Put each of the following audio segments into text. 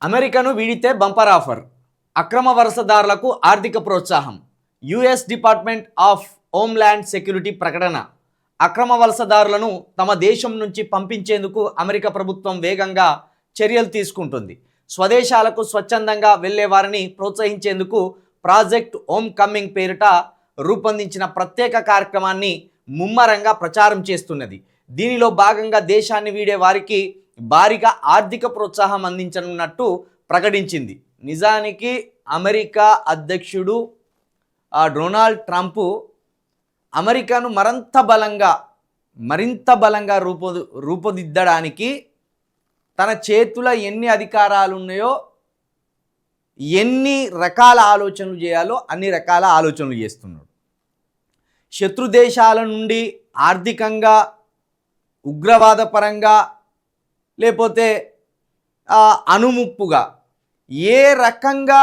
అమెరికాను వీడితే bumper offer, అక్రమ వలసదారులకు ఆర్థిక ప్రోత్సాహం. US department of homeland security ప్రకటన. అక్రమ వలసదారులను తమ దేశం నుంచి పంపించేందుకు అమెరికా ప్రభుత్వం వేగంగా చర్యలు తీసుకుంటుంది. స్వదేశాలకు స్వచ్ఛందంగా వెళ్లే వారిని ప్రోత్సహించేందుకు ప్రాజెక్ట్ హోమ్ కమింగ్ పేరిట రూపొందించిన ప్రత్యేక కార్యక్రమాన్ని ముమ్మరంగా ప్రచారం చేస్తున్నది. దీనిలో భాగంగా దేశాన్ని వీడే వారికి భారీగా ఆర్థిక ప్రోత్సాహం అందించనున్నట్టు ప్రకటించింది. నిజానికి అమెరికా అధ్యక్షుడు డొనాల్డ్ ట్రంప్ అమెరికాను మరింత బలంగా రూపుదిద్దడానికి తన చేతుల ఎన్ని అధికారాలు ఉన్నాయో, ఎన్ని రకాల ఆలోచనలు చేయాలో అన్ని రకాల ఆలోచనలు చేస్తున్నాడు. శత్రు దేశాల నుండి ఆర్థికంగా, ఉగ్రవాద పరంగా, లేకపోతే అనుముప్పుగా ఏ రకంగా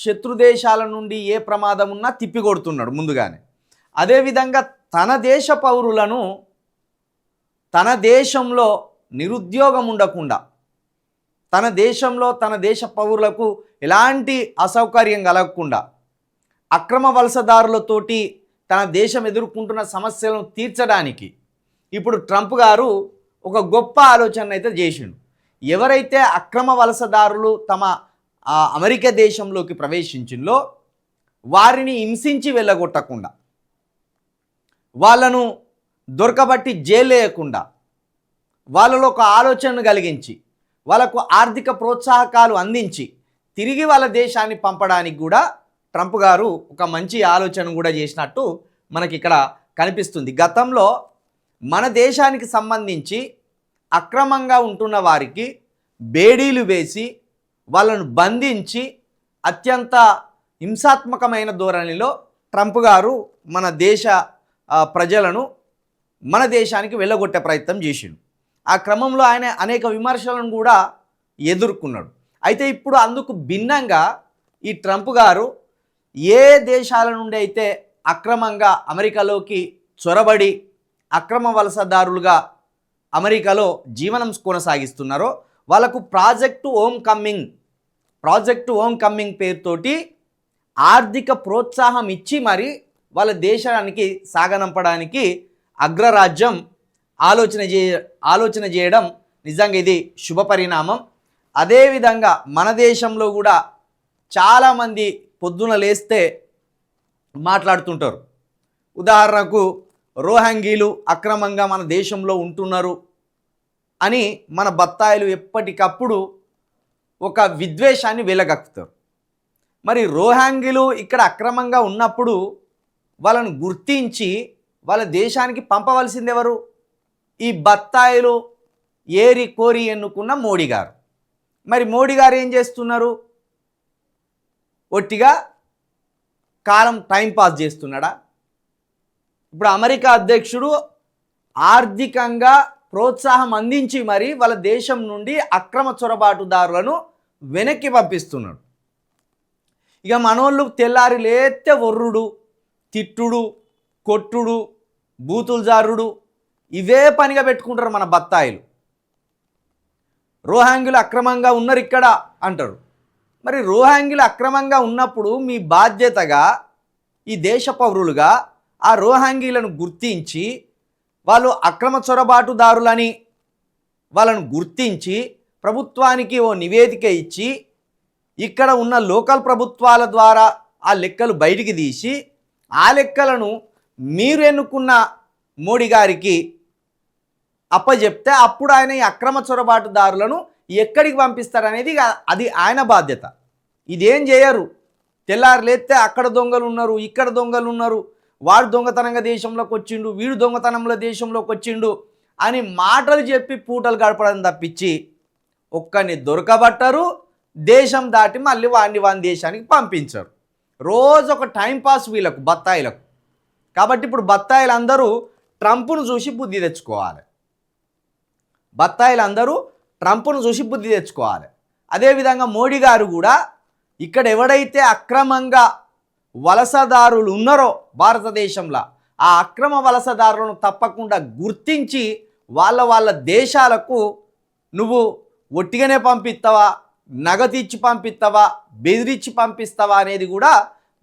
శత్రు దేశాల నుండి ఏ ప్రమాదం ఉన్నా తిప్పికొడుతున్నాడు ముందుగానే. అదేవిధంగా తన దేశ పౌరులను తన దేశంలో నిరుద్యోగం ఉండకుండా, తన దేశంలో తన దేశ పౌరులకు ఎలాంటి అసౌకర్యం కలగకుండా, అక్రమ వలసదారులతోటి తన దేశం ఎదుర్కొంటున్న సమస్యలను తీర్చడానికి ఇప్పుడు ట్రంప్ గారు ఒక గొప్ప ఆలోచన అయితే చేసిండు. ఎవరైతే అక్రమ వలసదారులు తమ అమెరికా దేశంలోకి ప్రవేశించిందో వారిని హింసించి వెళ్ళగొట్టకుండా, వాళ్ళను దొరకబట్టి జైలేయకుండా, వాళ్ళలో ఒక ఆలోచనను కలిగించి, వాళ్ళకు ఆర్థిక ప్రోత్సాహకాలు అందించి తిరిగి వాళ్ళ దేశాన్ని పంపడానికి కూడా ట్రంప్ గారు ఒక మంచి ఆలోచన కూడా చేసినట్టు మనకి ఇక్కడ కనిపిస్తుంది. గతంలో మన దేశానికి సంబంధించి అక్రమంగా ఉంటున్న వారికి బేడీలు వేసి వాళ్ళను బంధించి అత్యంత హింసాత్మకమైన ధోరణిలో ట్రంప్ గారు మన దేశ ప్రజలను మన దేశానికి వెళ్ళగొట్టే ప్రయత్నం చేసిండు. ఆ క్రమంలో ఆయన అనేక విమర్శలను కూడా ఎదుర్కొన్నాడు. అయితే ఇప్పుడు అందుకు భిన్నంగా ఈ ట్రంప్ గారు ఏ దేశాల నుండి అయితే అక్రమంగా అమెరికాలోకి చొరబడి అక్రమ వలసదారులుగా అమెరికాలో జీవనం కొనసాగిస్తున్నారో వాళ్ళకు ప్రాజెక్టు హోమ్ కమింగ్ పేరుతోటి ఆర్థిక ప్రోత్సాహం ఇచ్చి మరి వాళ్ళ దేశానికి సాగనంపడానికి అగ్రరాజ్యం ఆలోచన చేయడం నిజంగా ఇది శుభ పరిణామం. అదేవిధంగా మన దేశంలో కూడా చాలామంది పొద్దున లేస్తే మాట్లాడుతుంటారు. ఉదాహరణకు రోహింగ్యాలు అక్రమంగా మన దేశంలో ఉంటున్నారు అని మన బత్తాయిలు ఎప్పటికప్పుడు ఒక విద్వేషాన్ని వెలగక్కుతారు. మరి రోహింగ్యాలు ఇక్కడ అక్రమంగా ఉన్నప్పుడు వాళ్ళను గుర్తించి వాళ్ళ దేశానికి పంపవలసింది ఎవరు? ఈ బత్తాయిలు ఏరి కోరి ఎన్నుకున్న మోడీ గారు. మరి మోడీ గారు ఏం చేస్తున్నారు? ఒట్టిగా కాలం టైంపాస్ చేస్తున్నాడా? ఇప్పుడు అమెరికా అధ్యక్షుడు ఆర్థికంగా ప్రోత్సాహం అందించి మరి వాళ్ళ దేశం నుండి అక్రమ చొరబాటుదారులను వెనక్కి పంపిస్తున్నాడు. ఇక మనోళ్ళు తెల్లారి లేస్తే ఒర్రుడు, తిట్టుడు, కొట్టుడు, బూతులు జారుడు ఇవే పనిగా పెట్టుకుంటారు మన బత్తాయిలు. రోహింగ్యాలు అక్రమంగా ఉన్నారు ఇక్కడ అంటారు. మరి రోహింగ్యాలు అక్రమంగా ఉన్నప్పుడు మీ బాధ్యతగా ఈ దేశ పౌరులుగా ఆ రోహింగ్యాలను గుర్తించి వాళ్ళు అక్రమ చొరబాటుదారులని వాళ్ళను గుర్తించి ప్రభుత్వానికి ఓ నివేదిక ఇచ్చి ఇక్కడ ఉన్న లోకల్ ప్రభుత్వాల ద్వారా ఆ లెక్కలు బయటికి తీసి ఆ లెక్కలను మీరు ఎన్నుకున్న మోడీ గారికి అప్పచెప్తే అప్పుడు ఆయన ఈ అక్రమ చొరబాటుదారులను ఎక్కడికి పంపిస్తారనేది అది ఆయన బాధ్యత. ఇదేం చేయరు. తెల్లారు లేస్తే అక్కడ దొంగలు ఉన్నారు, ఇక్కడ దొంగలు ఉన్నారు, వాడు దొంగతనంగా దేశంలోకి వచ్చిండు, వీడు దొంగతనంలో దేశంలోకి వచ్చిండు అని మాటలు చెప్పి పూటలు గడపడం తప్పించి ఒక్కరిని దొరకబట్టరు, దేశం దాటి మళ్ళీ వాని దేశానికి పంపించరు. రోజు ఒక టైంపాస్ వీళ్ళకు బత్తాయిలకు. కాబట్టి ఇప్పుడు బత్తాయిలందరూ ట్రంప్ను చూసి బుద్ధి తెచ్చుకోవాలి. అదేవిధంగా మోడీ గారు కూడా ఇక్కడ ఎవడైతే అక్రమంగా వలసదారులు ఉన్నారో భారతదేశంలో ఆ అక్రమ వలసదారులను తప్పకుండా గుర్తించి వాళ్ళ దేశాలకు నువ్వు ఒట్టిగానే పంపిస్తావా, నగదు ఇచ్చి పంపిస్తావా, బెదిరించి పంపిస్తావా అనేది కూడా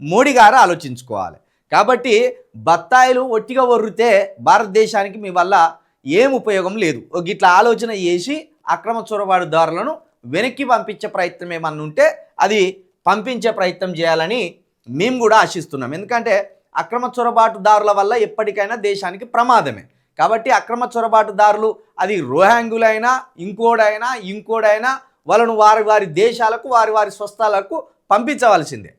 మోడీ గారు ఆలోచించుకోవాలి. కాబట్టి బత్తాయిలు ఒట్టిగా ఒర్రితే భారతదేశానికి మీ వల్ల ఏం ఉపయోగం లేదు. గిట్లా ఆలోచన చేసి అక్రమ చొరబాటుదారులను వెనక్కి పంపించే ప్రయత్నం ఏమన్నా ఉంటే అది పంపించే ప్రయత్నం చేయాలని మేము కూడా ఆశిస్తున్నాం. ఎందుకంటే అక్రమ చొరబాటుదారుల వల్ల ఎప్పటికైనా దేశానికి ప్రమాదమే. కాబట్టి అక్రమ చొరబాటుదారులు అది రోహింగ్యులైనా ఇంకోడైనా వాళ్ళను వారి వారి దేశాలకు వారి వారి స్వస్థలాలకు పంపించవలసిందే.